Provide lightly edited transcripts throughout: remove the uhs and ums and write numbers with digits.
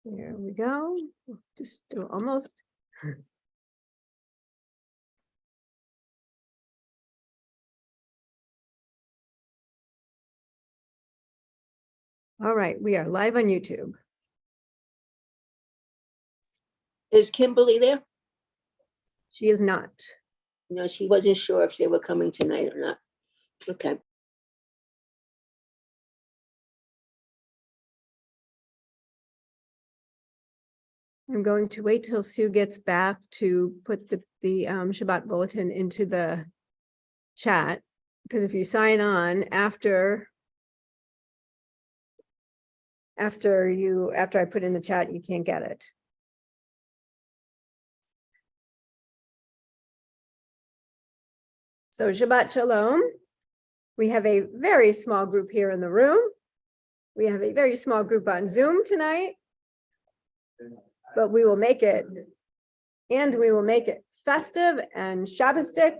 There we go. Just almost. All right, we are live on YouTube. Is Kimberly there? She is not. No, she wasn't sure if they were coming tonight or not. Okay. I'm going to wait till Sue gets back to put the Shabbat bulletin into the chat, because if you sign on after I put in the chat, you can't get it. So Shabbat Shalom. We have a very small group here in the room. We have a very small group on Zoom tonight, but we will make it, and we will make it festive and Shabbistic.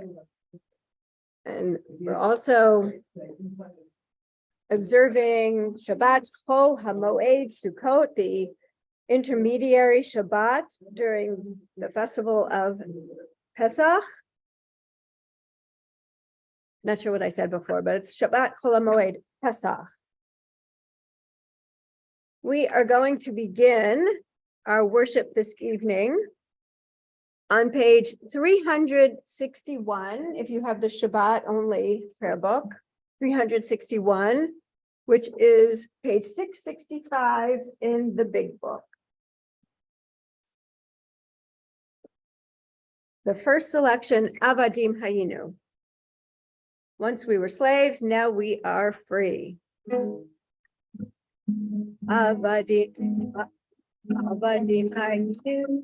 And we're also observing Shabbat Chol HaMoed Sukkot, the intermediary Shabbat during the festival of Pesach. Not sure what I said before, but it's Shabbat Chol HaMoed Pesach. We are going to begin our worship this evening on page 361, if you have the Shabbat only prayer book, 361, which is page 665 in the big book. The first selection, Avadim Hayinu. Once we were slaves, now we are free. Avadim Hayinu.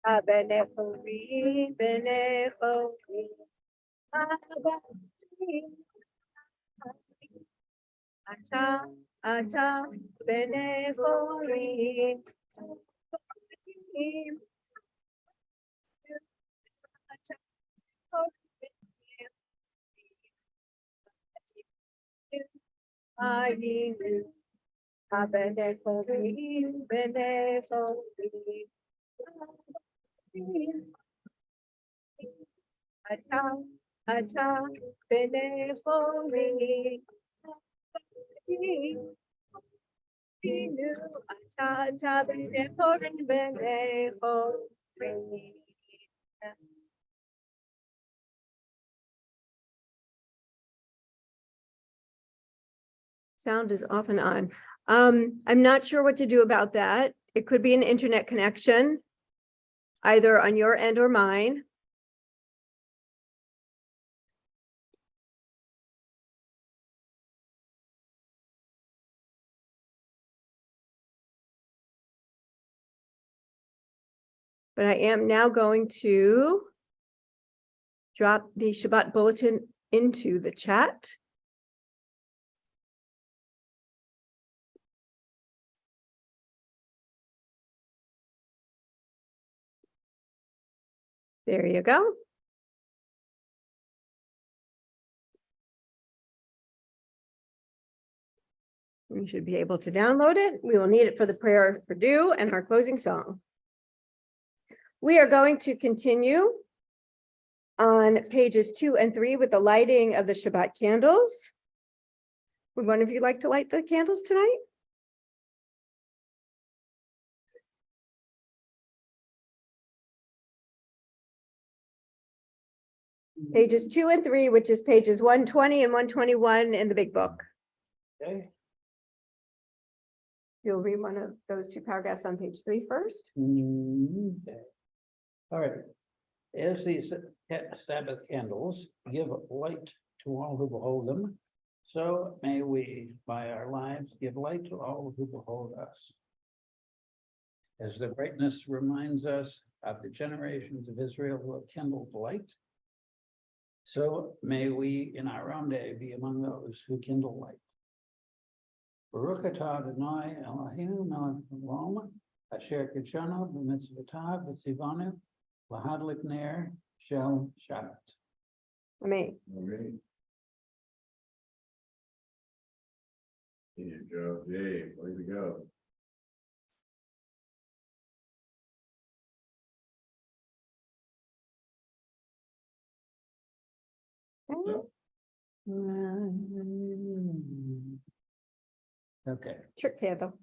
Benechori, Benechori, Ata, Ata, Benechori, Benechori, Benechori. Ata, Ata, Benechori, Ata, Ata, Benechori, Benechori. Sound is off and on. I'm not sure what to do about that. It could be an internet connection, either on your end or mine. But I am now going to drop the Shabbat bulletin into the chat. There you go. You should be able to download it. We will need it for the prayer of Purdue and our closing song. We are going to continue on pages 2 and 3 with the lighting of the Shabbat candles. Would one of you like to light the candles tonight? Pages 2 and 3, which is pages 120 and 121 in the big book. Okay. You'll read one of those two paragraphs on page 3 first. Okay. All right. As these Sabbath candles give light to all who behold them, so may we, by our lives, give light to all who behold us. As the brightness reminds us of the generations of Israel who have kindled light, so may we in our own day be among those who kindle light. Baruch atah Adonai Eloheinu melech haolam, asher kidshanu b'mitzvotav v'tzivanu l'hadlik ner shel Shabbat. Amen. Here you go, Dave, way to go. Okay. Trick handle.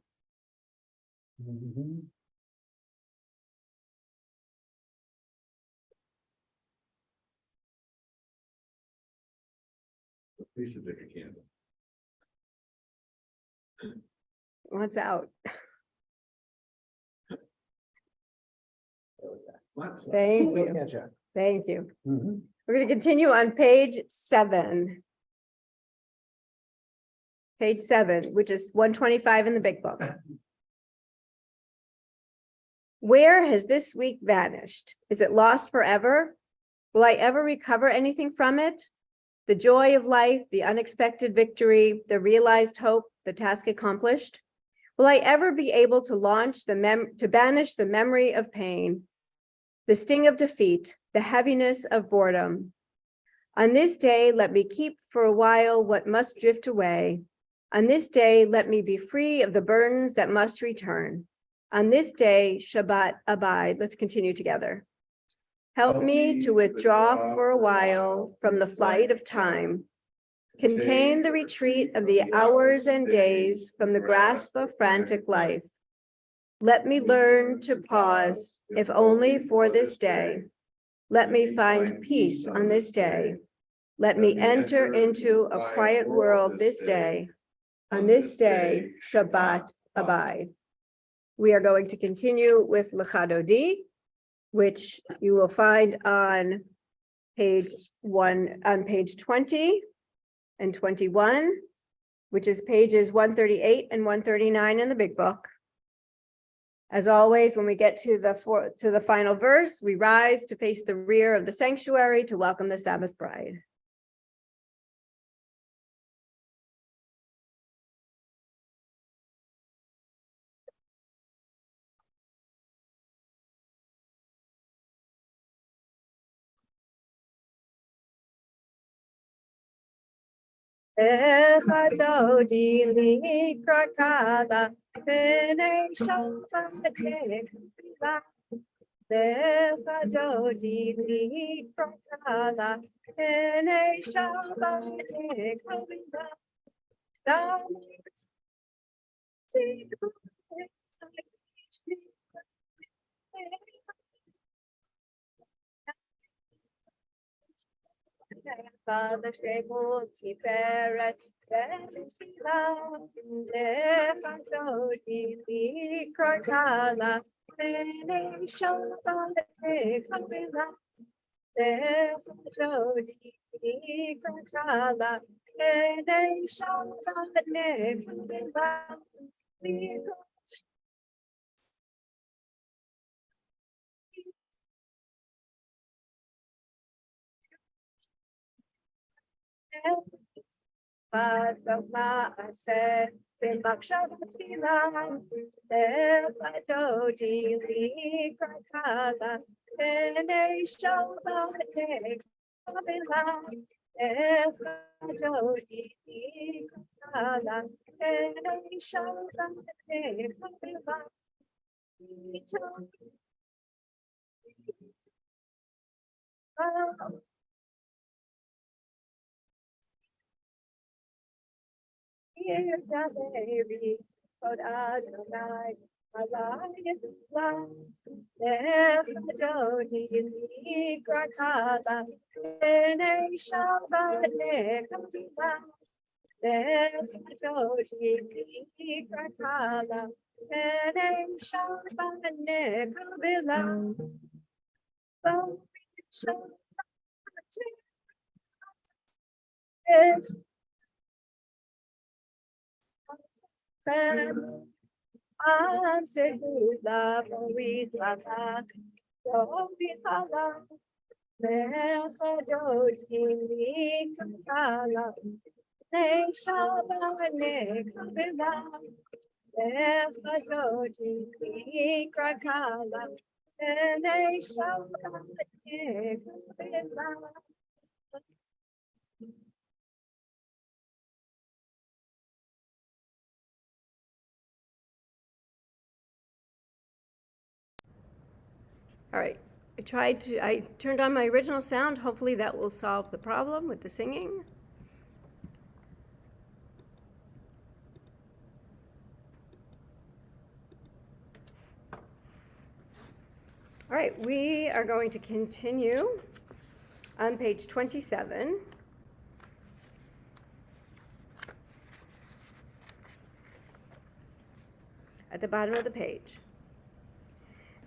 Mhm. Piece of dick candle. What's out? What? Thank Good you. catch up. Thank you. Mhm. We're going to continue on page 7. Page 7, which is 125 in the big book. Where has this week vanished? Is it lost forever? Will I ever recover anything from it? The joy of life, the unexpected victory, the realized hope, the task accomplished? Will I ever be able to launch to banish the memory of pain, the sting of defeat, the heaviness of boredom? On this day, let me keep for a while what must drift away. On this day, let me be free of the burdens that must return. On this day, Shabbat abide. Let's continue together. Help me to withdraw for a while from the flight of time. Contain the retreat of the hours and days from the grasp of frantic life. Let me learn to pause, if only for this day. Let me find peace on this day. Let me enter into a quiet world this day. On this day, Shabbat abide. We are going to continue with Lechadodi, which you will find on page 20 and 21, which is pages 138 and 139 in the big book. As always, when we get to the final verse, we rise to face the rear of the sanctuary to welcome the Sabbath bride. Echadodi li krakala, pene shalvatek vila. Echadodi li krakala, pene shalvatek vila. Father, Shemot, Tiferet, Betfilah, Lefantodi, Likrakala, Bene Shalom, Tekavila, Lefantodi, Likrakala, Bene Shalom, Tekavila, Pasama said, Bimakshavatila, Efatodi, Likrakala, Bene Shalom, Tekavila, Efatodi, Likrakala, Bene Shalom, Tekavila, Hear the baby, but Adonai, Alayah, Nefadodi, Nikrakala, Bene Shabbat, Nekabila, Nefadodi, Nikrakala, Bene Shabbat, Nekabila, Shabbat, I'm sick with love, with love, with love. Mechadodi Kala, Ne Shabane Kabila, Mechadodi Krakala, Ne Shabane Kabila. All right, I turned on my original sound. Hopefully that will solve the problem with the singing. All right, we are going to continue on page 27. At the bottom of the page.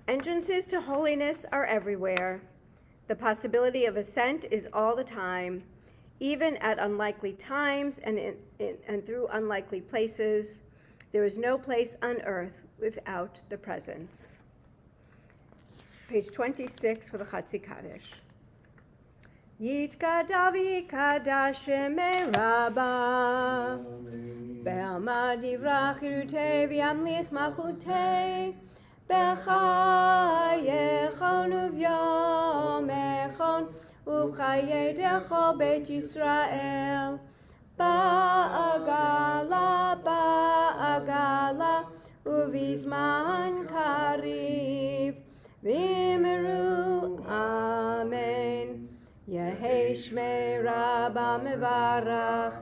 Entrances to holiness are everywhere. The possibility of ascent is all the time, even at unlikely times and through unlikely places. There is no place on earth without the presence. Page 26 for the Chatzi Kaddish. Yitkadav yikadash shemei Rabbah Be'alma divrach yirutei v'yamlich malchutei B'chayechon uvyomechon U'chayedecho Beit Yisrael Ba'agala Uvizman kariv V'imiru Amen Yehei Shmei Rabbah mevarach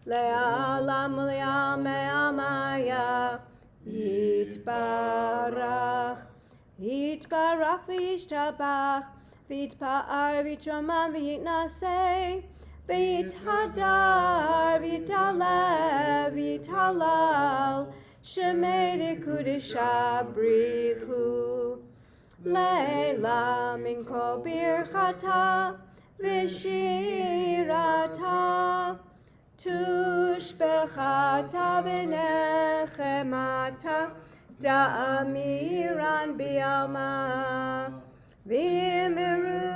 Le'alam u'le'amei amaya Yitbarach v'yishtabach v'yitpa'ar v'yitromam v'yitnaseh v'yithadar v'yitalev v'yitalal Shemei dekudesha brichu Leila min kol birchata v'shirata Tushbechata v'nechemata da'amiran bi'alma v'imiru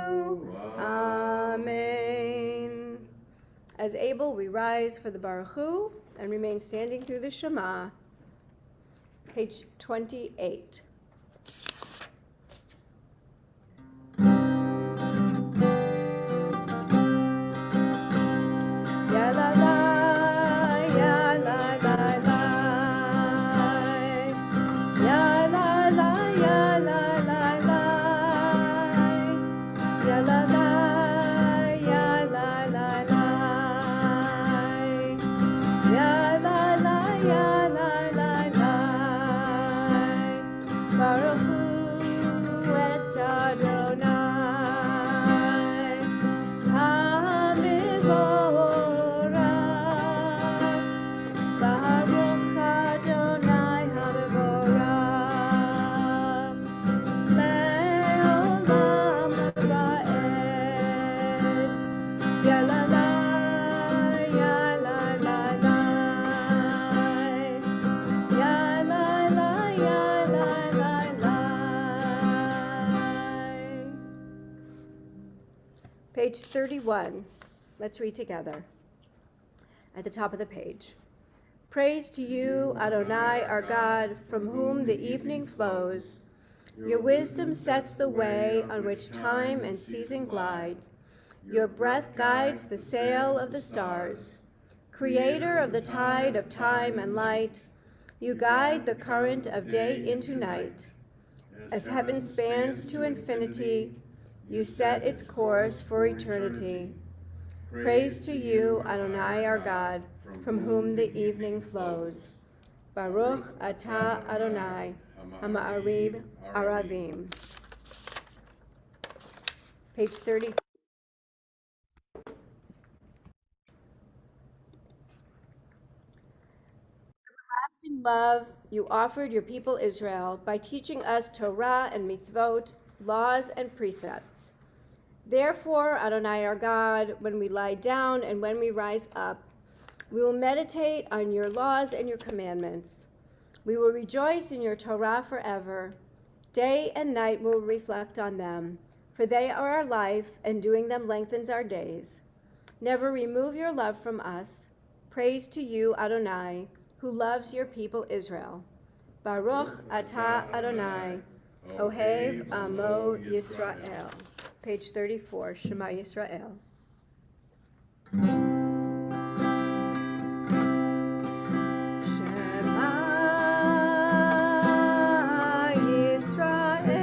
Amen. As able, we rise for the Baruch Hu and remain standing through the Shema. Page 28. Page 31. Let's read together. At the top of the page. Praise to you, Adonai, our God, from whom the evening flows. Your wisdom sets the way on which time and season glides. Your breath guides the sail of the stars. Creator of the tide of time and light, you guide the current of day into night. As heaven spans to infinity, you set its course for eternity. Praise to you, Adonai, our God, from whom the evening flows. Baruch atah Adonai, Hama'ariv Aravim. Page 30. Everlasting love you offered your people Israel by teaching us Torah and mitzvot, laws and precepts. Therefore, Adonai our God, when we lie down and when we rise up, we will meditate on your laws and your commandments. We will rejoice in your Torah forever. Day and night we'll reflect on them, for they are our life, and doing them lengthens our days. Never remove your love from us. Praise to you, Adonai, who loves your people Israel. Baruch atah Adonai, Ohev Amo Yisrael. Page 34, Shema Yisrael. Shema Yisrael.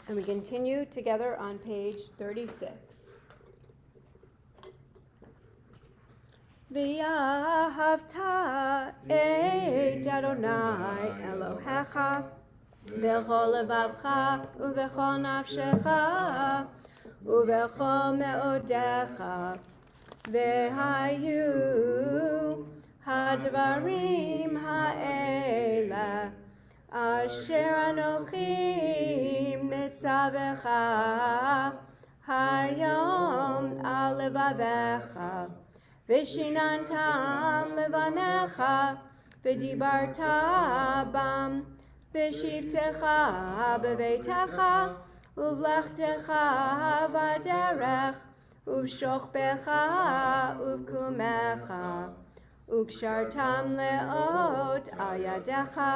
And we continue together on page 36. V'ahavta et Adonai Elohecha b'chol levavcha u'b'chol nafshecha u'b'chol me'odecha v'hayu hadvarim ha'ela asher anochi mitzavecha hayom al levavecha v'shinantam levanecha v'dibarta bam v'shivtecha b'veitecha uvlechtecha v'derech uv'shochbecha uv'kumecha ukshartam leot al yadecha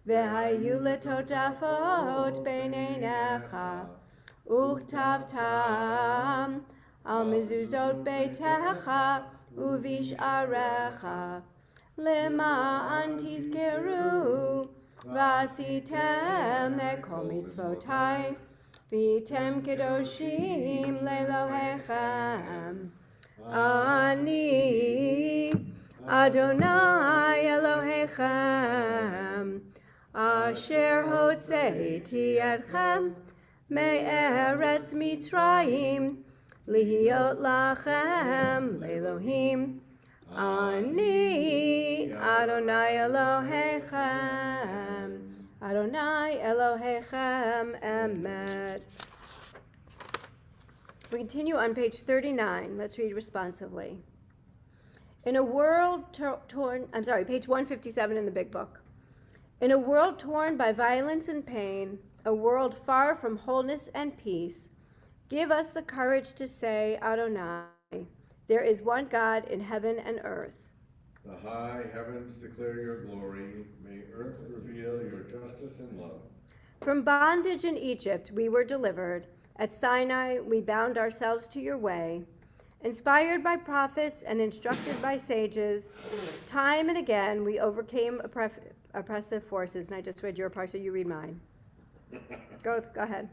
v'hayu letotafot beinenecha uktavtam al mezuzot beitecha uv'isharecha למען תזכרו ועשיתם את כל מצוותיי והייתם קדושים לאלוהיכם. אני אדוני אלוהיכם אשר הוצאתי אתכם מארץ מצרים להיות לכם לאלוהים. Ani Adonai Elohechem, Adonai Elohechem Emet. We continue on page 39. Let's read responsively. In a world torn, page 157 in the big book. In a world torn by violence and pain, a world far from wholeness and peace, give us the courage to say, Adonai, there is one God in heaven and earth. The high heavens declare your glory. May earth reveal your justice and love. From bondage in Egypt we were delivered. At Sinai we bound ourselves to your way. Inspired by prophets and instructed by sages, time and again we overcame oppressive forces. And I just read your part, so you read mine. Go ahead.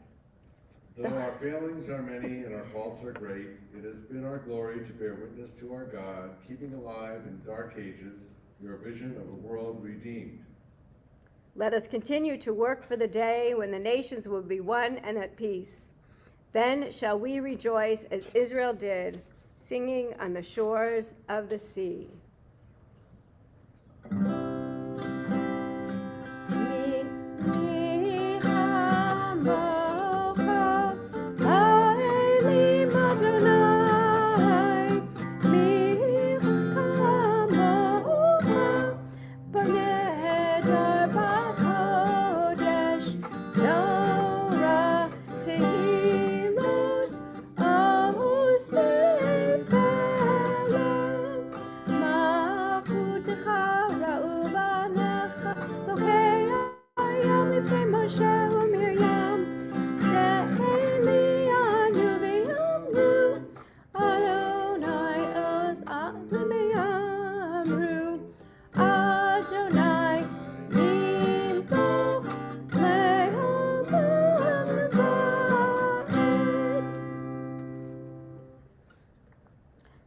Though our failings are many and our faults are great, it has been our glory to bear witness to our God, keeping alive in dark ages your vision of a world redeemed. Let us continue to work for the day when the nations will be one and at peace. Then shall we rejoice as Israel did, singing on the shores of the sea.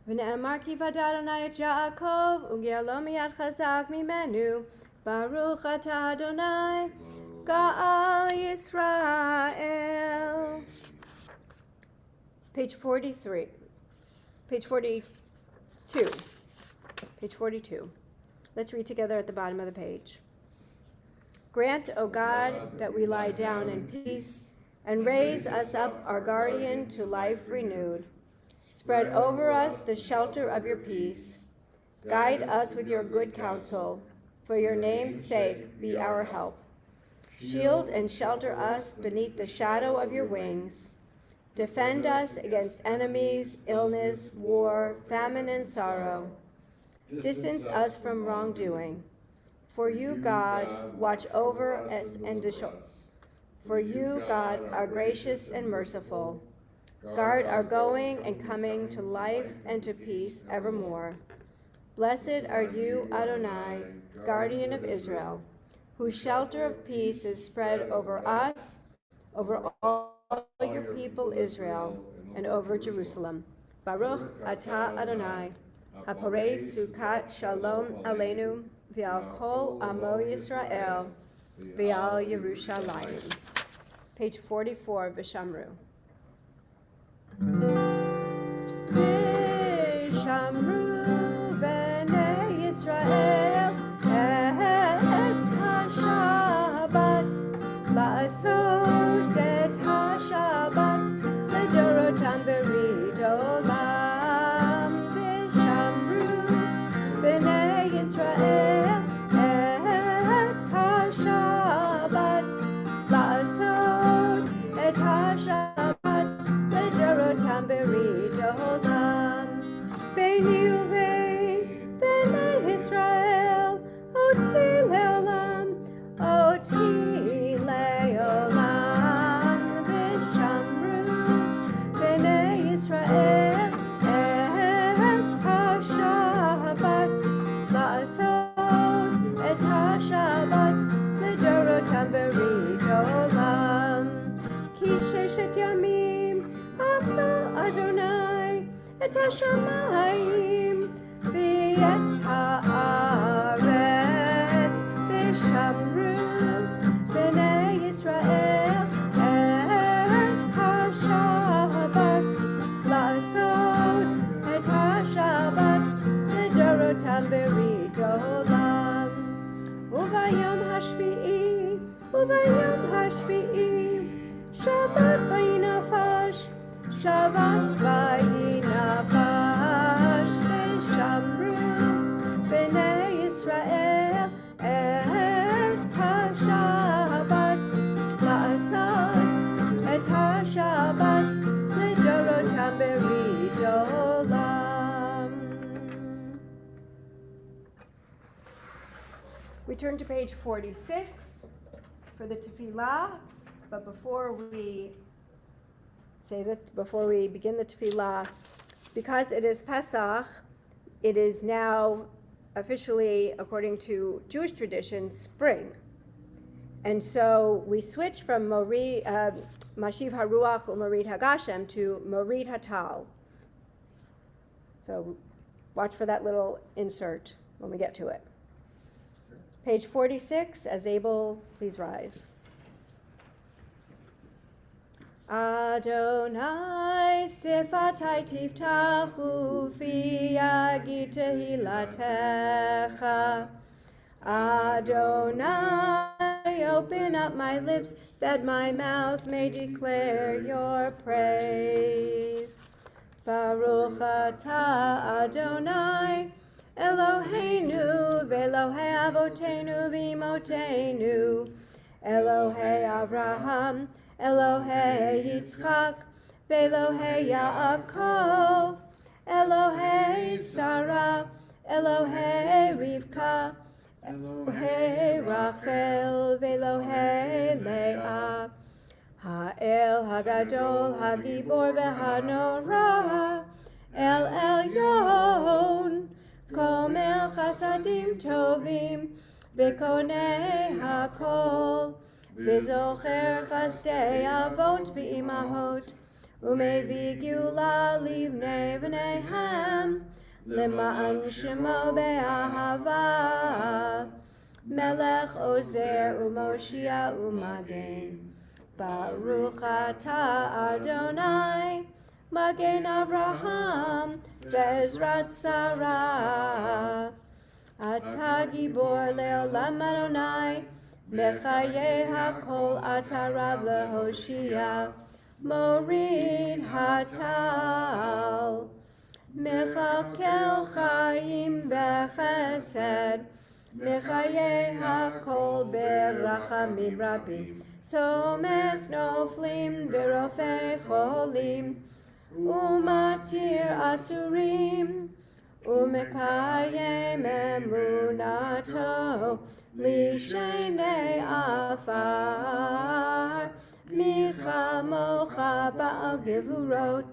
ונאמר כי ודע אדוני את יעקב וגאלו מיד חזק ממנו ברוך אתה אדוני גאל ישראל. Page 42. Page 42. Let's read together at the bottom of the page. Grant, O God, that we lie down in peace and raise us up our guardian to life renewed. Spread over us the shelter of your peace. Guide us with your good counsel. For your name's sake, be our help. Shield and shelter us beneath the shadow of your wings. Defend us against enemies, illness, war, famine, and sorrow. Distance us from wrongdoing. For you, God, watch over us and For you, God, are gracious and merciful. Guard our going and coming to life and to peace evermore. Blessed are you, Adonai, guardian of Israel, whose shelter of peace is spread over us, over all your people Israel, and over Jerusalem. Baruch atah Adonai, haporei sukat shalom aleinu, v'al kol amo Yisrael, v'al Yerushalayim. Page 44, V'shamru. V'shamru b'nei Yisrael et ha-shabbat, la'asot et ha-shabbat, לדורותם ברית עולם. ושמרו בני ישראל את השבת, לעשות את השבת לדורותם ברית עולם. ביני ובין בני ישראל אותי לעולם, אותי לעולם. ושמרו בני ישראל את השבת, לעשות את השבת לדורותם ברית עולם. כי 6 ימים עשה אדוני את השמיים ואת הארץ, ושמרו בני ישראל את השבת, לעשות את השבת לדורותם ברית עולם. וביום השביעי שבת ויהי נפש, שבת ויהי נפש. ושמרו בני ישראל את השבת, לעשות את השבת לדורותם ברית עולם. We turn to page 46 for the tefillah, but before we begin the tefillah, because it is Pesach, it is now officially, according to Jewish tradition, spring. And so we switch from Mashiv HaRuach u'Morid HaGashem to Morid HaTal. So watch for that little insert when we get to it. Page 46, as able, please rise. Adonai sifatai tiftachu fi yagi tehilatecha. Adonai, open up my lips that my mouth may declare your praise. Baruch atah Adonai, Eloheinu v'Elohei avotenu v'imotenu, Elohei Avraham, Elohei Yitzchak, v'Elohei Yaakov, Elohei Sarah, Elohei Rivka, Elohei Rachel, v'Elohei Leah, Ha'el Hagadol, Hagibor v'Hanora, El Elyon, Komel Chasadim Tovim, V'Konei HaKol, V'Zocher Chasdei Avot V'Imahot, U'Mevi Geula Livnei V'neihem, L'ma'an Shemo Be'ahava, Melech Ozer U'Moshia U'Magen, Baruch atah Adonai, Magen Avraham, Ve'ezrat Sarah. Ata Gibor Le'olam Adonai, Mechayeh HaKol Ata Rav Lehoshia, Morid HaTal, Mechakel Chaim Bechesed, Mechayeh HaKol Berachamim Rabim, Somek Noflim V'Rofei Cholim, Umatir Asurim, Umekayem Emunato, Lishenei Afar, Micha Mocha Ba'al Gevurot,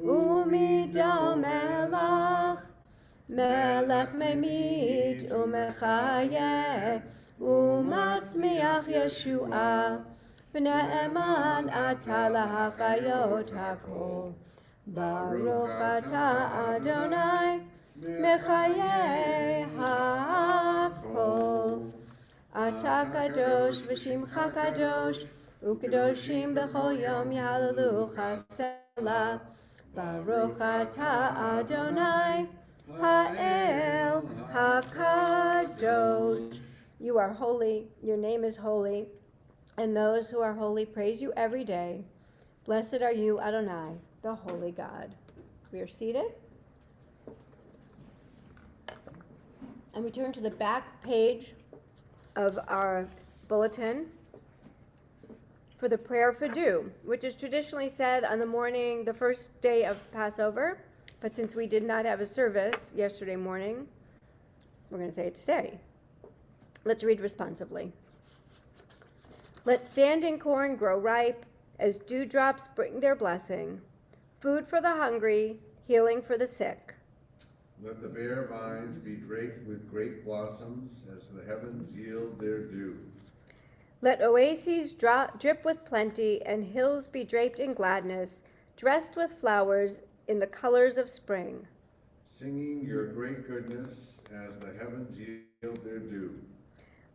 Umido Melach, Melech Memit, Umechayeh, Umatzmiach Yeshua, ונאמן אתה להחיות הכל. ברוך אתה אדוני מחיי הכל. אתה קדוש ושמך קדוש, וקדושים בכל יום יהללוך סלה. ברוך אתה אדוני האל הקדוש. You are holy, your name is holy, and those who are holy praise you every day. Blessed are you, Adonai, the holy God. We are seated. And we turn to the back page of our bulletin for the prayer for dew, which is traditionally said on the morning, the first day of Passover. But since we did not have a service yesterday morning, we're going to say it today. Let's read responsively. Let standing corn grow ripe as dewdrops bring their blessing, food for the hungry, healing for the sick. Let the bare vines be draped with grape blossoms as the heavens yield their dew. Let oases drip with plenty and hills be draped in gladness, dressed with flowers in the colors of spring. Singing your great goodness as the heavens yield their dew.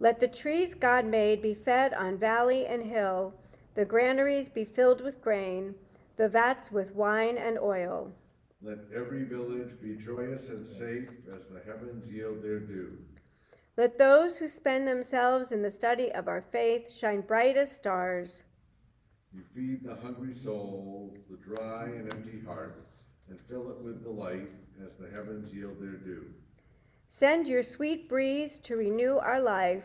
Let the trees God made be fed on valley and hill, the granaries be filled with grain, the vats with wine and oil. Let every village be joyous and safe as the heavens yield their dew. Let those who spend themselves in the study of our faith shine bright as stars. You feed the hungry soul, the dry and empty heart, and fill it with delight as the heavens yield their dew. Send your sweet breeze to renew our life,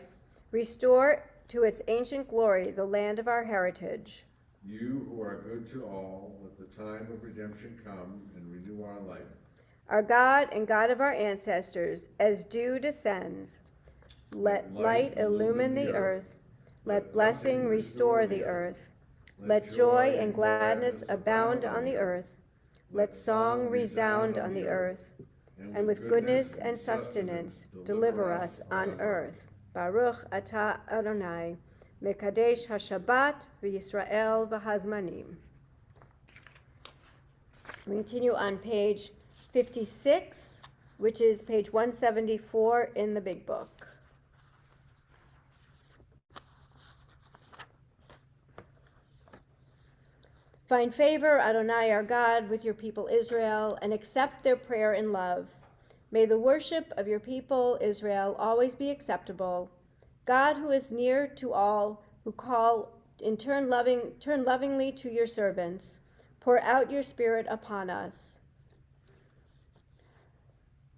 restore to its ancient glory the land of our heritage. You who are good to all, let the time of redemption come and renew our life. Our God and God of our ancestors, as dew descends, let light illumine the earth, let blessing restore the earth, let joy and gladness abound on the earth, let song resound on the earth, and with goodness and sustenance deliver us on earth. Baruch atah Adonai, mekadesh haShabbat v'Yisrael v'hazmanim. We continue on page 56, which is page 174 in the big book. Find favor, Adonai our God, with your people Israel, and accept their prayer in love. May the worship of your people Israel always be acceptable. God, who is near to all who call turn lovingly to your servants, pour out your spirit upon us.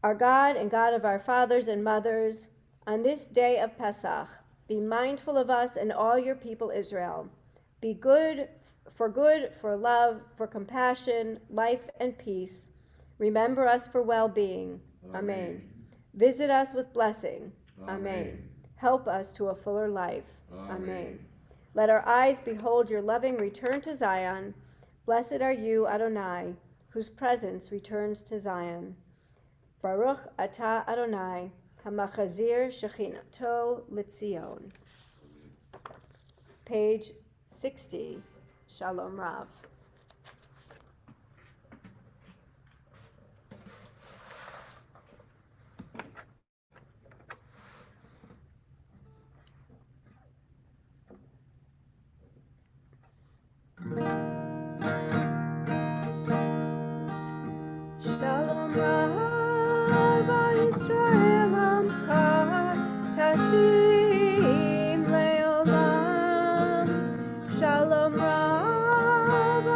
Our God and God of our fathers and mothers, on this day of Pesach, be mindful of us and all your people Israel. Be good, for love, for compassion, life, and peace. Remember us for well-being. Amen. Visit us with blessing. Amen. Help us to a fuller life. Amen. Let our eyes behold your loving return to Zion. Blessed are you, Adonai, whose presence returns to Zion. Baruch atah Adonai, hamachazir shechinato l'tzion. Page 60. Shalom Rav. Shalom Rav Yisrael Amcha Tasim Leolam. Shalom Rav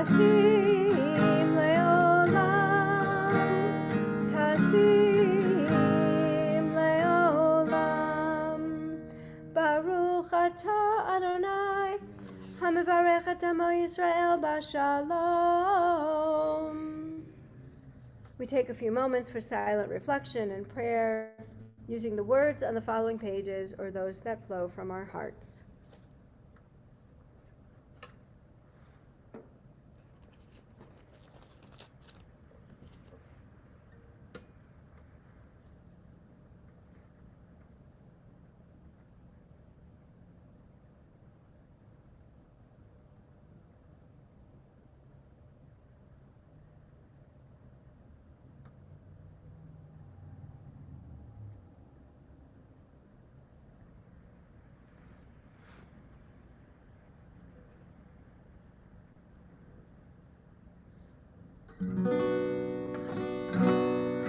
Tasim leolam, tasim leolam. Baruch atah Adonai, hamavarech et amo Yisrael b'shalom. We take a few moments for silent reflection and prayer, using the words on the following pages or those that flow from our hearts.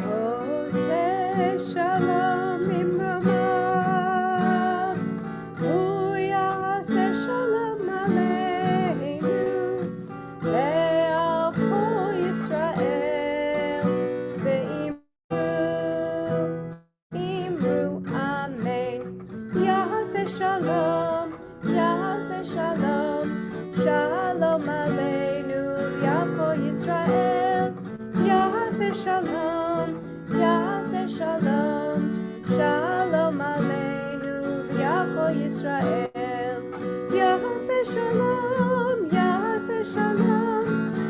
Oseh shalom imromav, hu yaseh shalom aleinu, ve'al kol Yisrael, ve'imru amen. Yaseh shalom, shalom aleinu, ve'al kol Yisrael. Yaseh shalom, shalom aleinu, v'yal kol Yisrael. Yaseh shalom,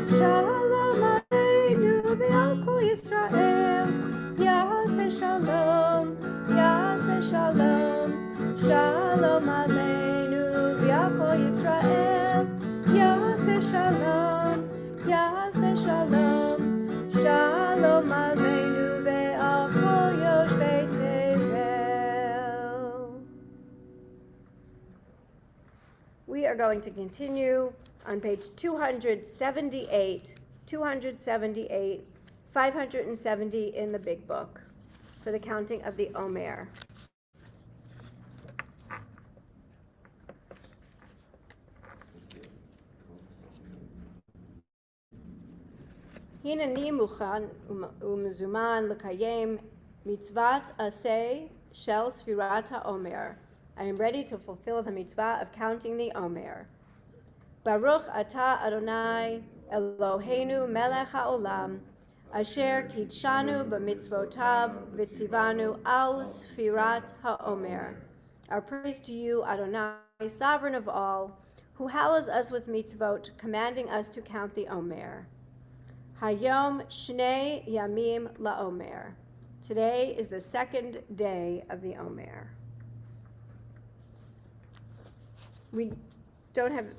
shalom aleinu, v'yal kol Yisrael. Yaseh shalom, shalom aleinu, v'yal kol Yisrael. Yaseh shalom, shalom aleinu ve'al kol yoshvei tevel. We are going to continue on page 278, 570 in the big book for the counting of the Omer. הנני מוכן ומזומן לקיים מצוות עשה של ספירת העומר. I am ready to fulfill the mitzvah of counting the Omer. Baruch atah Adonai Eloheinu melech haolam, asher kidshanu b'mitzvotav v'tzivanu al sfirat haomer. Our praise to you, Adonai, sovereign of all, who hallows us with mitzvot, commanding us to count the Omer. Hayom Shnei Yamim LaOmer. Today is the second day of the Omer. We don't have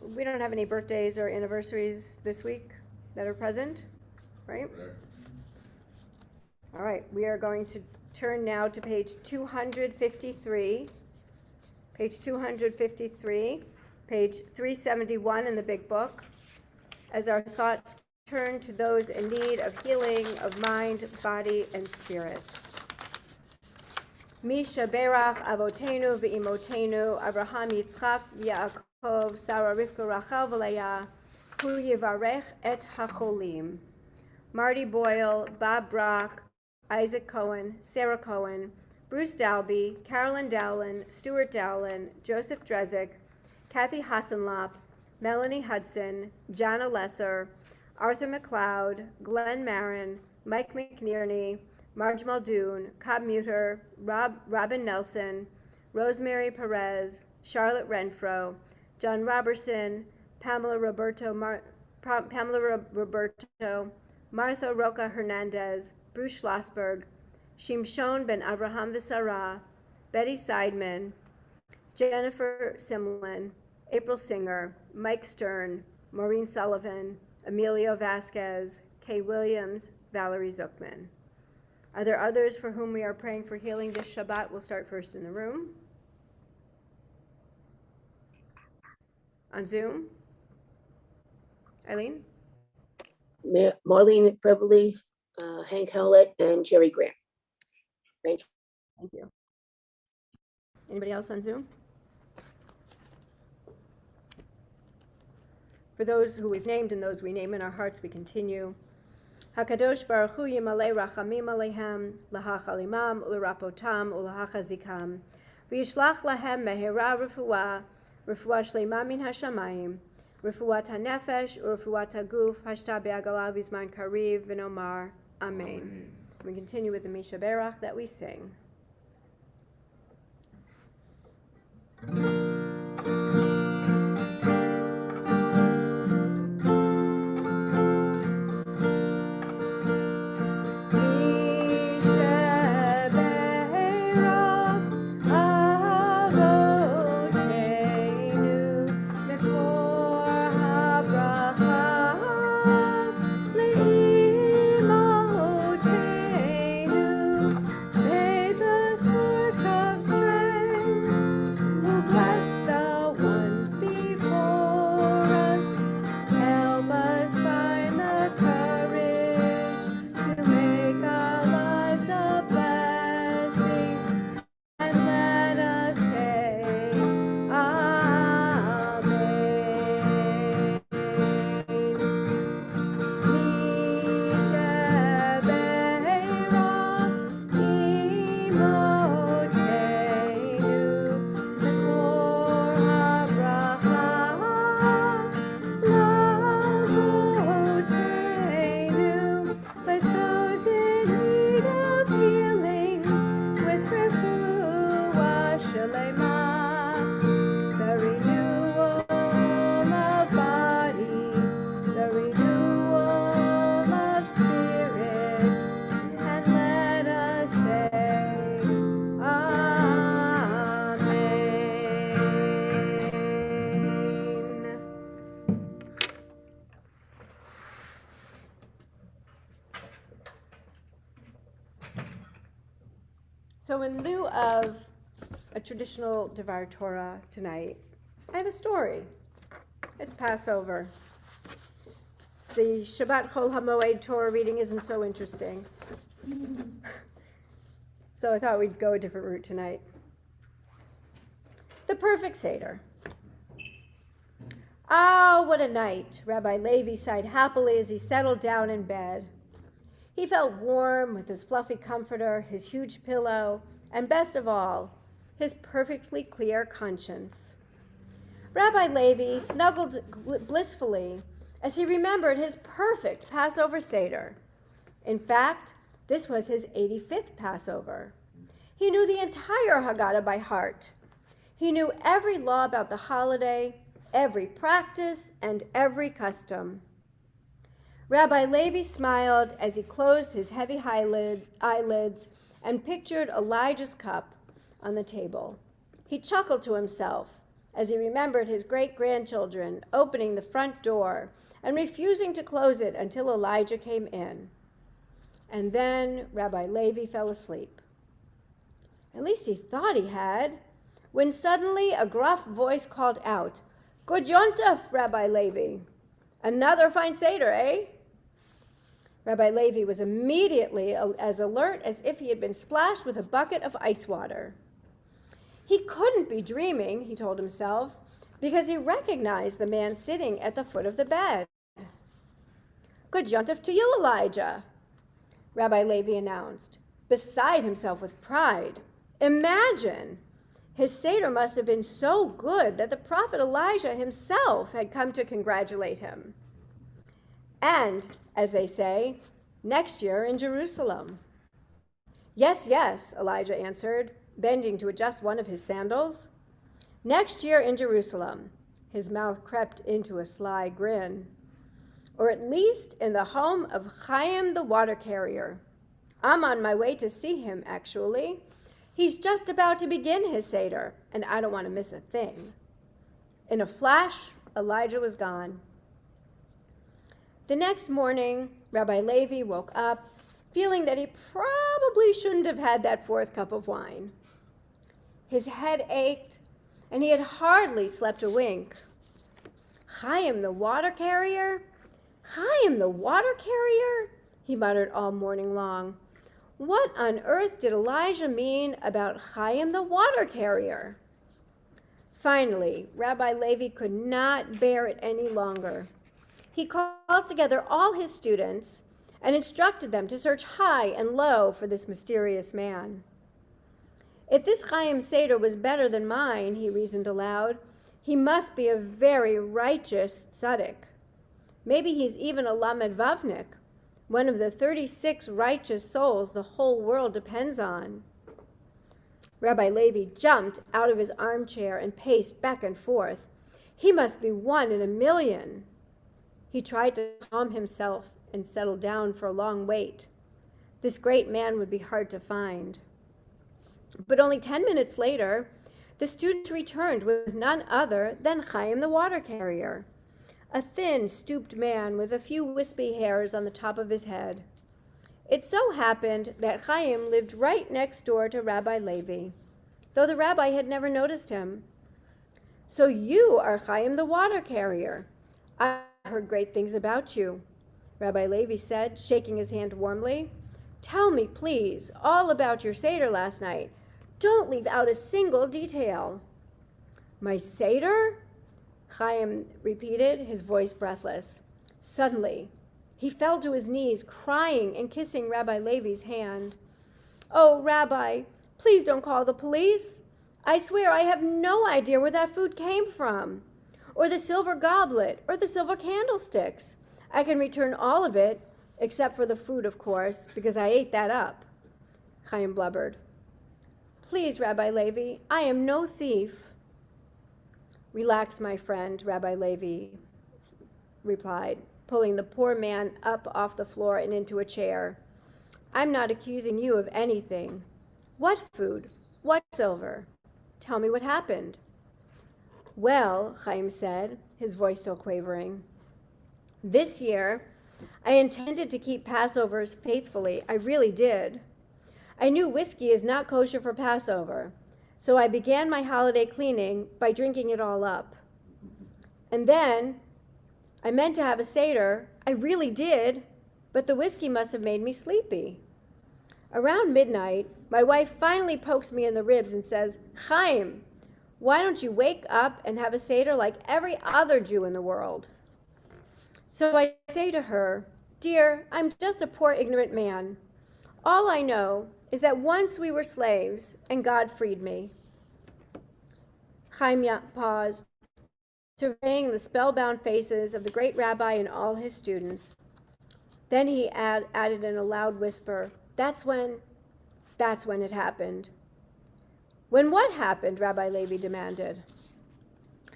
any birthdays or anniversaries this week that are present, right? All right, we are going to turn now to page 253. Page 253, page 371 in the big book, as our thoughts turn to those in need of healing of mind, body, and spirit. Misha berach avotenu ve'imotenu, Abraham, Yitzchak, Yaakov, Sarah, Rivka, Rachel, v'Leah, hu yivarech et hacholim. Marty Boyle, Bob Brock, Isaac Cohen, Sarah Cohen, Bruce Dalby, Carolyn Dowlin, Stuart Dowlin, Joseph Drezick, Kathy Hassenlop, Melanie Hudson, Jana Lesser, Arthur McLeod, Glenn Marin, Mike McNearney, Marge Muldoon, Cobb Muter, Robin Nelson, Rosemary Perez, Charlotte Renfro, John Robertson, Pamela Roberto, Martha Roca Hernandez, Bruce Schlossberg, Shimshon Ben Avraham Visara, Betty Seidman, Jennifer Simlin, April Singer, Mike Stern, Maureen Sullivan, Emilio Vasquez, Kay Williams, Valerie Zuckman. Are there others for whom we are praying for healing this Shabbat? We'll start first in the room. On Zoom? Eileen? Marlene Beverly, Hank Howlett, and Jerry Graham. Thank you. Thank you. Anybody else on Zoom? For those who we've named and those we name in our hearts, we continue. HaKadosh Baruch Hu Yimalei Rachamim Aleihem, Lahachalimam, Ularapotam, Ulahachazikam, V'yishlach Lahem Mehera Refuah, Refuah Shlema Min HaShamayim, Refuat HaNefesh, Urefuat HaGuf, Hashta Be'agala V'zman Kariv, V'nomar, Amen. We continue with the Misha Berach that we sing. So in lieu of a traditional Devar Torah tonight, I have a story. It's Passover. The Shabbat Chol HaMoed Torah reading isn't so interesting. So I thought we'd go a different route tonight. The perfect Seder. Ah, what a night, Rabbi Levi sighed happily as he settled down in bed. He felt warm with his fluffy comforter, his huge pillow, and best of all, his perfectly clear conscience. Rabbi Levi snuggled blissfully as he remembered his perfect Passover Seder. In fact, this was his 85th Passover. He knew the entire Haggadah by heart. He knew every law about the holiday, every practice, and every custom. Rabbi Levi smiled as he closed his heavy eyelids and pictured Elijah's cup on the table. He chuckled to himself as he remembered his great-grandchildren opening the front door and refusing to close it until Elijah came in. And then Rabbi Levi fell asleep. At least he thought he had, when suddenly a gruff voice called out, "Good Yontef, Rabbi Levi. Another fine Seder, eh?" Rabbi Levi was immediately as alert as if he had been splashed with a bucket of ice water. He couldn't be dreaming, he told himself, because he recognized the man sitting at the foot of the bed. "Good Yontef to you, Elijah," Rabbi Levi announced, beside himself with pride. Imagine! His Seder must have been so good that the prophet Elijah himself had come to congratulate him. And, as they say, next year in Jerusalem. "Yes, yes," Elijah answered, bending to adjust one of his sandals. "Next year in Jerusalem." His mouth crept into a sly grin. "Or at least in the home of Chaim the water carrier. I'm on my way to see him, actually. He's just about to begin his Seder, and I don't want to miss a thing." In a flash, Elijah was gone. The next morning, Rabbi Levi woke up, feeling that he probably shouldn't have had that fourth cup of wine. His head ached, and he had hardly slept a wink. "Chaim the water carrier? Chaim the water carrier?" he muttered all morning long. What on earth did Elijah mean about Chaim the water carrier? Finally, Rabbi Levi could not bear it any longer. He called together all his students and instructed them to search high and low for this mysterious man. If this Chaim Seder was better than mine, he reasoned aloud, he must be a very righteous tzaddik. Maybe he's even a Lamed Vavnik, one of the 36 righteous souls the whole world depends on. Rabbi Levi jumped out of his armchair and paced back and forth. He must be 1 in a million. He tried to calm himself and settle down for a long wait. This great man would be hard to find. But only 10 minutes later, the students returned with none other than Chaim the water carrier, a thin, stooped man with a few wispy hairs on the top of his head. It so happened that Chaim lived right next door to Rabbi Levi, though the rabbi had never noticed him. "So you are Chaim the water carrier. I heard great things about you," Rabbi Levi said, shaking his hand warmly. "Tell me, please, all about your Seder last night. Don't leave out a single detail." "My Seder?" Chaim repeated, his voice breathless. Suddenly, he fell to his knees, crying and kissing Rabbi Levi's hand. "Oh, Rabbi, please don't call the police. I swear I have no idea where that food came from, or the silver goblet, or the silver candlesticks. I can return all of it, except for the food, of course, because I ate that up," Chaim blubbered. "Please, Rabbi Levi, I am no thief." "Relax, my friend," Rabbi Levi replied, pulling the poor man up off the floor and into a chair. "I'm not accusing you of anything. What food? What silver? Tell me what happened." "Well," Chaim said, his voice still quavering, "this year I intended to keep Passovers faithfully. I really did. I knew whiskey is not kosher for Passover, so I began my holiday cleaning by drinking it all up. And then I meant to have a Seder. I really did, but the whiskey must have made me sleepy. Around midnight, my wife finally pokes me in the ribs and says, 'Chaim, why don't you wake up and have a Seder like every other Jew in the world?' So I say to her, 'Dear, I'm just a poor ignorant man. All I know is that once we were slaves and God freed me.'" Chaim paused, surveying the spellbound faces of the great rabbi and all his students. Then he added in a loud whisper, That's when it happened." "When what happened?" Rabbi Levi demanded.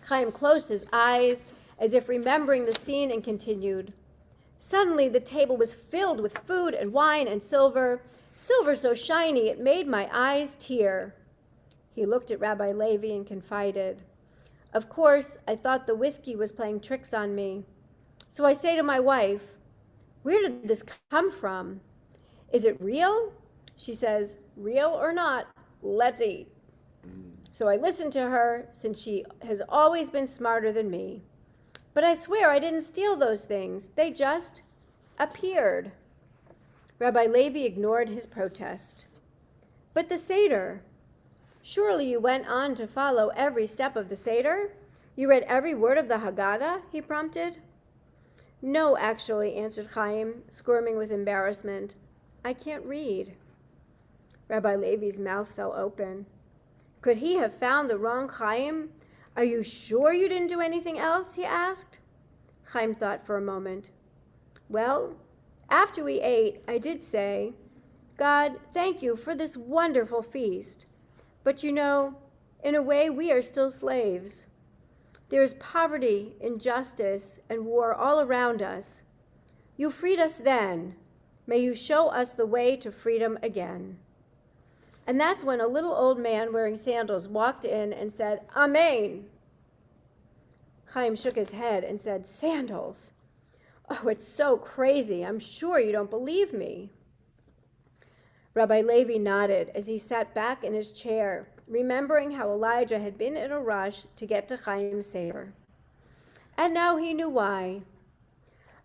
Chaim closed his eyes as if remembering the scene and continued. "Suddenly the table was filled with food and wine and silver so shiny it made my eyes tear." He looked at Rabbi Levi and confided, "Of course, I thought the whiskey was playing tricks on me. So I say to my wife, 'Where did this come from? Is it real?' She says, 'Real or not, let's eat.' So I listened to her, since she has always been smarter than me. But I swear I didn't steal those things. They just appeared." Rabbi Levi ignored his protest. "But the Seder. Surely you went on to follow every step of the Seder? You read every word of the Haggadah?" he prompted. "No, actually," answered Chaim, squirming with embarrassment. "I can't read." Rabbi Levi's mouth fell open. Could he have found the wrong Chaim? "Are you sure you didn't do anything else?" he asked. Chaim thought for a moment. "Well, after we ate, I did say, 'God, thank you for this wonderful feast. But you know, in a way, we are still slaves. There is poverty, injustice, and war all around us. You freed us then. May you show us the way to freedom again.' And that's when a little old man wearing sandals walked in and said, 'Amen.'" Chaim shook his head and said, "Sandals? Oh, it's so crazy. I'm sure you don't believe me." Rabbi Levi nodded as he sat back in his chair, remembering how Elijah had been in a rush to get to Chaim's Seder. And now he knew why.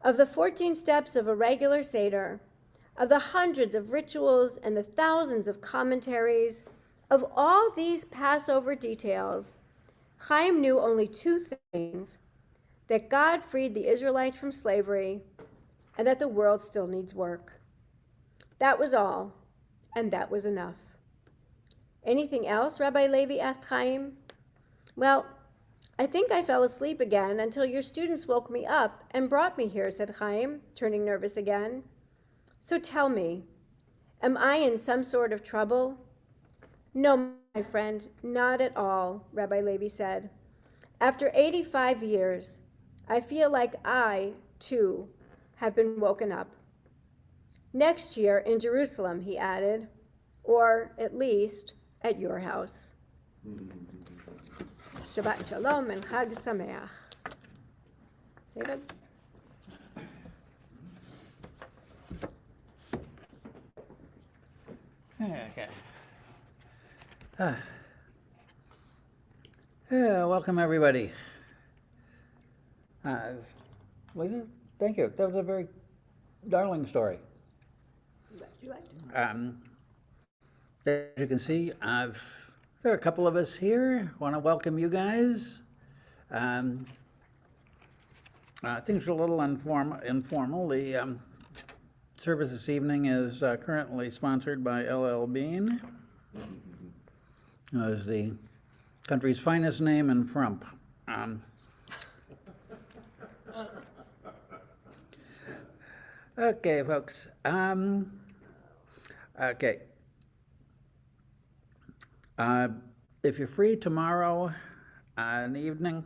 Of the 14 steps of a regular Seder, of the hundreds of rituals and the thousands of commentaries, of all these Passover details, Chaim knew only two things: that God freed the Israelites from slavery and that the world still needs work. That was all, and that was enough. Anything else? Rabbi Levi asked Chaim. Well, I think I fell asleep again until your students woke me up and brought me here, said Chaim, turning nervous again. So tell me, am I in some sort of trouble? No, my friend, not at all, Rabbi Levi said. After 85 years, I feel like I, too, have been woken up. Next year in Jerusalem, he added, or at least at your house. Shabbat Shalom and Chag Sameach. David? Okay. Yeah, welcome everybody. Lisa, thank you. That was a very darling story. You liked it? As you can see, there are a couple of us here. Want to welcome you guys. Things are a little informal. The service this evening is currently sponsored by LL Bean, who is the country's finest name in frump. Okay, folks. Okay. If you're free tomorrow in the evening,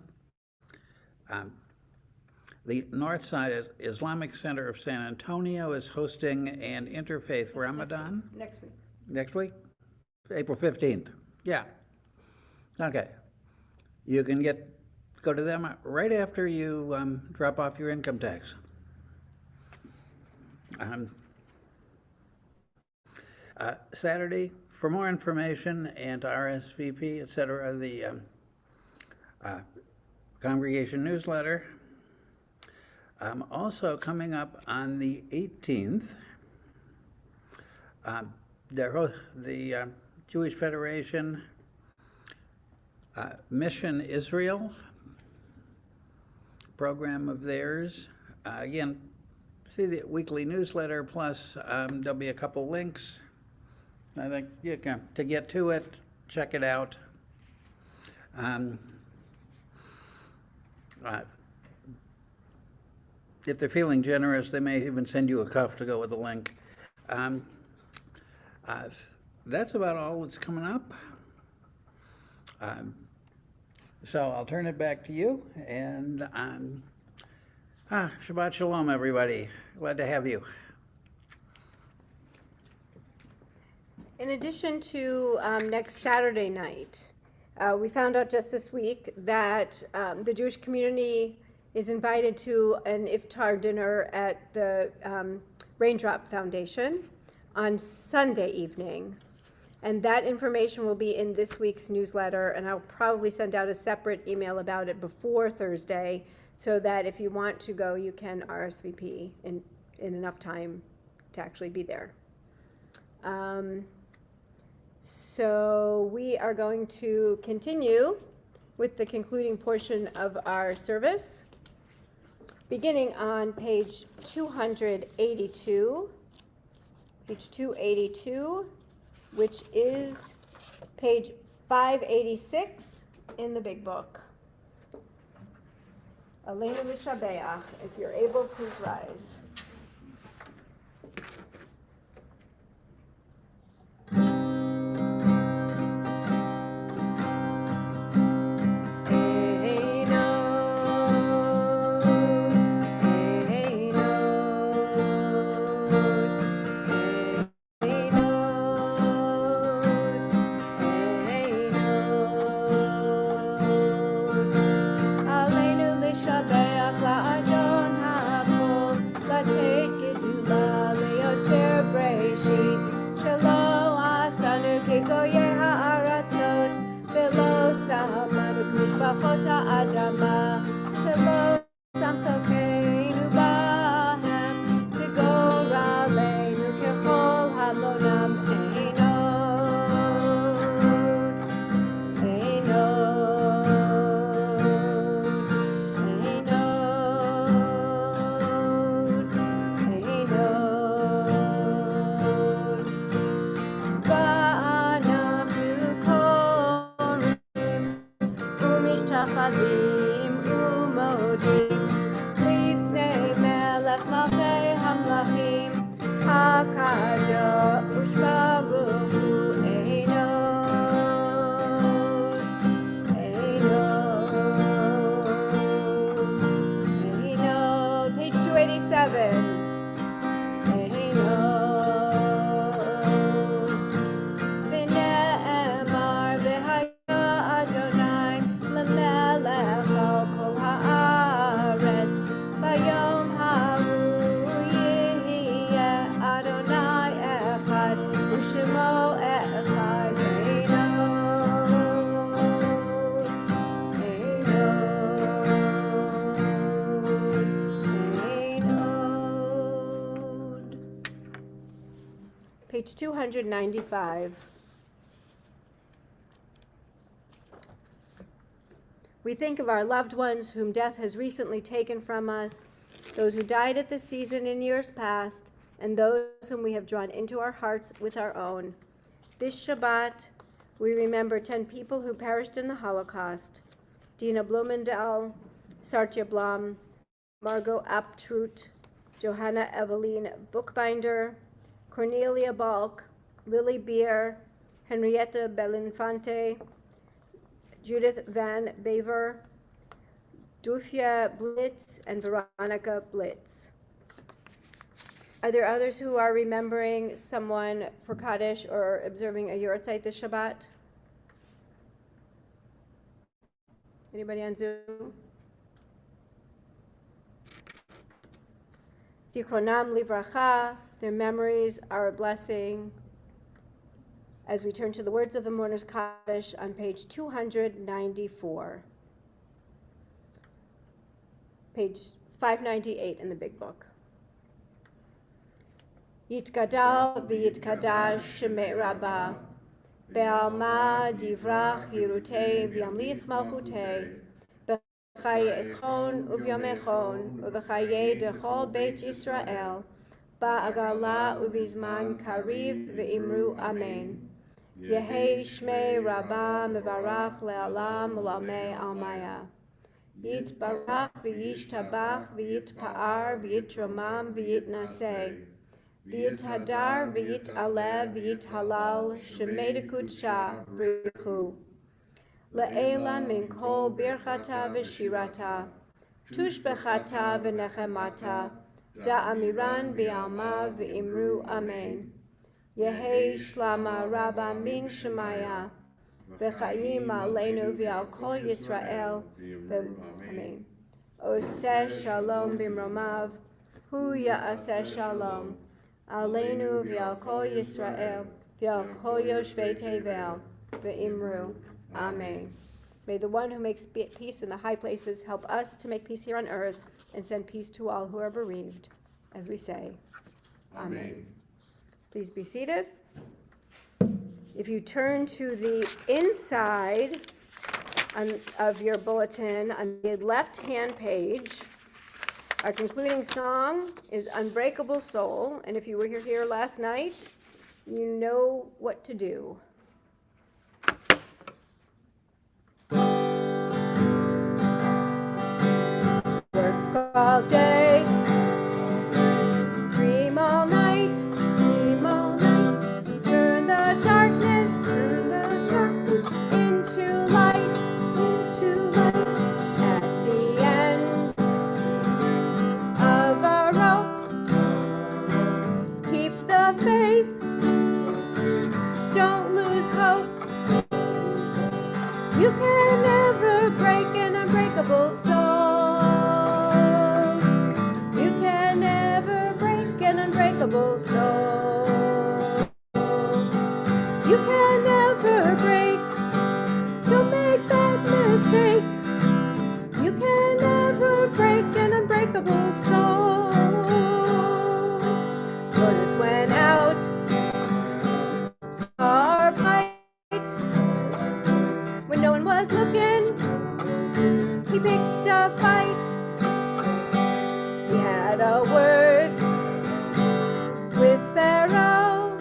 the Northside Islamic Center of San Antonio is hosting an interfaith Ramadan. Next week. Next week? April 15th. Yeah. Okay. You can go to them right after you drop off your income tax. Saturday, for more information and RSVP, etc., the congregation newsletter. Also coming up on the 18th, the Jewish Federation Mission Israel program of theirs. Again, see the weekly newsletter, plus there'll be a couple links. I think you can, to get to it, check it out. If they're feeling generous, they may even send you a cuff to go with the link. That's about all that's coming up. So I'll turn it back to you, and Shabbat Shalom, everybody. Glad to have you. In addition to next Saturday night, we found out just this week that the Jewish community is invited to an iftar dinner at the Raindrop Foundation on Sunday evening. And that information will be in this week's newsletter, and I'll probably send out a separate email about it before Thursday, so that if you want to go, you can RSVP in enough time to actually be there. So we are going to continue with the concluding portion of our service, beginning on page 282, which is page 586 in the big book. Aleinu l'shabeach. If you're able, please rise. Aleinu l'shabeach la'adon ha'kol, 7. Page 295. We think of our loved ones whom death has recently taken from us, those who died at this season in years past, and those whom we have drawn into our hearts with our own. This Shabbat, we remember 10 people who perished in the Holocaust: Dina Blumendal, Sartya Blum, Margot Aptrut, Johanna Eveline Bookbinder, Cornelia Balk, Lily Beer, Henrietta Belinfante, Judith Van Bever, Dufia Blitz, and Veronica Blitz. Are there others who are remembering someone for Kaddish or observing a Yortzeit this Shabbat? Anybody on Zoom? Zichronam livracha, their memories are a blessing. As we turn to the words of the mourner's Kaddish on page 294. Page 598 in the big book. Yitgadal v'yitkadash shemei Rabbah, be'alma divrach yirutei v'yamlich malchutei, b'chaye echon uvyamechon, u'b'chaye dechol beit Yisrael, ba'agala u'bizman kariv v'imru amen. Yehei shmei Rabbah mevarach le'alam u'lamei almaya. Yitbarach v'yishtabach v'yitpa'ar v'yitramam v'yitnaseh. V'yithadar v'yitalev v'yithalal shemei dekudsha brichu. Le'ela min kol birchata v'shirata, tushbechata v'nechemata, da'amiran bi'alma v'imru amen. Yehei shlama rabba min shemaya, v'chayim aleinu v'al kol Yisrael, amen. Oseh shalom b'mromav, hu ya'aseh shalom, aleinu v'al kol Yisrael, v'al kol yoshvei tevel, v'imru, amen. May the one who makes peace in the high places help us to make peace here on earth and send peace to all who are bereaved, as we say, amen. Please be seated. If you turn to the inside of your bulletin on the left-hand page, our concluding song is Unbreakable Soul, and if you were here last night, you know what to do. Work all day, dream all night, turn the darkness into light, at the end of a rope. Keep the faith, don't lose hope. You can never break an unbreakable soul. You can never break an unbreakable soul. You can never break, don't make that mistake. You can never break an unbreakable soul. Moses went out, saw our plight. When no one was looking, he picked a fight. He had a word with Pharaoh,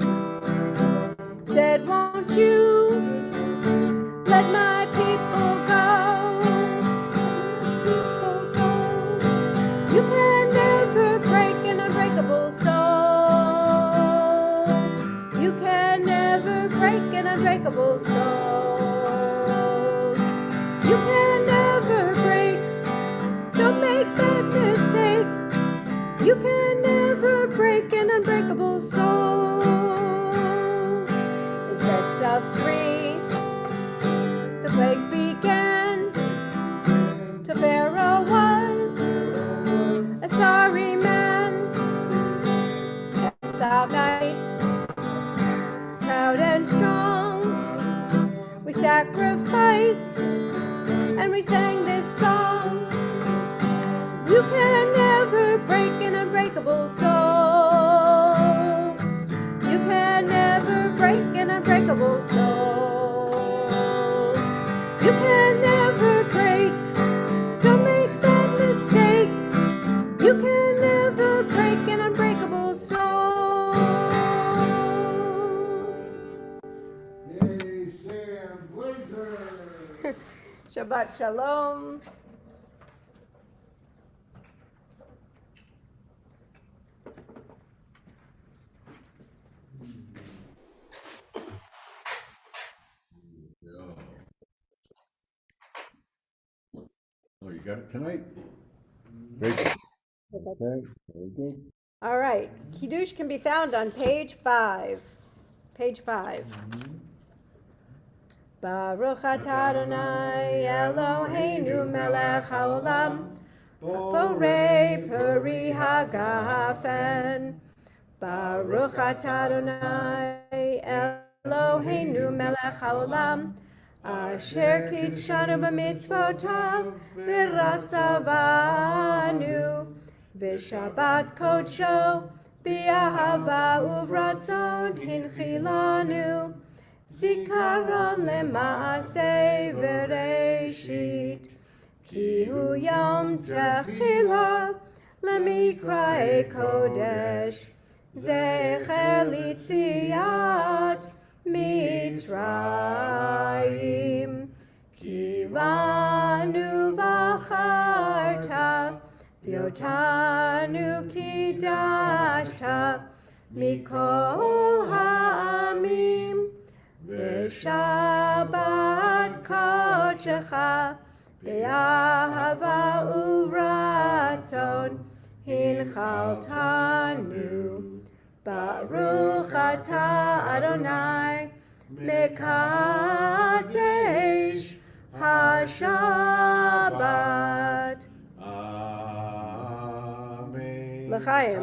said, won't you let my people go? You can never break an unbreakable soul. You can never break an unbreakable soul. You can never break, don't make that mistake. You can never break an unbreakable soul. In sets of 3, the plagues began. To Pharaoh was a sorry man. Yes, our night, proud and strong, we sacrificed and we sang this song. You can never break an unbreakable soul. You can never break an unbreakable soul. You can never break. Don't make that mistake. You can never break an unbreakable soul. Yay, Sam Blazer! Shabbat Shalom. Yeah. Oh, you got it tonight? Great. Okay, very good. All right, Kiddush can be found on page 5. Page 5. Baruch atah Adonai Eloheinu melech haolam, borei peri hagafen. Baruch atah Adonai Eloheinu melech haolam, asher kitshanu b'mitzvotav v'ratzavanu v'shabbat kodsho b'ahava uvratzon hinchilanu. Zikaron lema'aseh v'reishit, ki hu yom techila lemikra'e kodesh, zecher litziat Mitzrayim. Ki banu v'acharta, v'yotanu kidashta, mikol ha'amim. V'shabbat kodshecha, be'ahava uvratzon, hinchaltanu. Baruch atah Adonai, mekadesh hashabbat. Amen. L'chaim.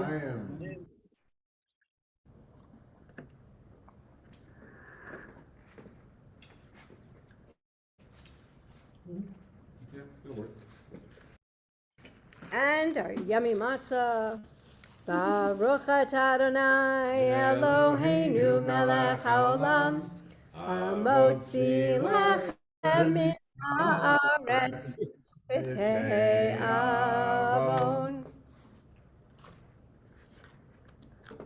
Yeah, it'll work. And our yummy matzah. Baruch atah Adonai Eloheinu melech haolam, hamotzi lechem min haaretz v'tehei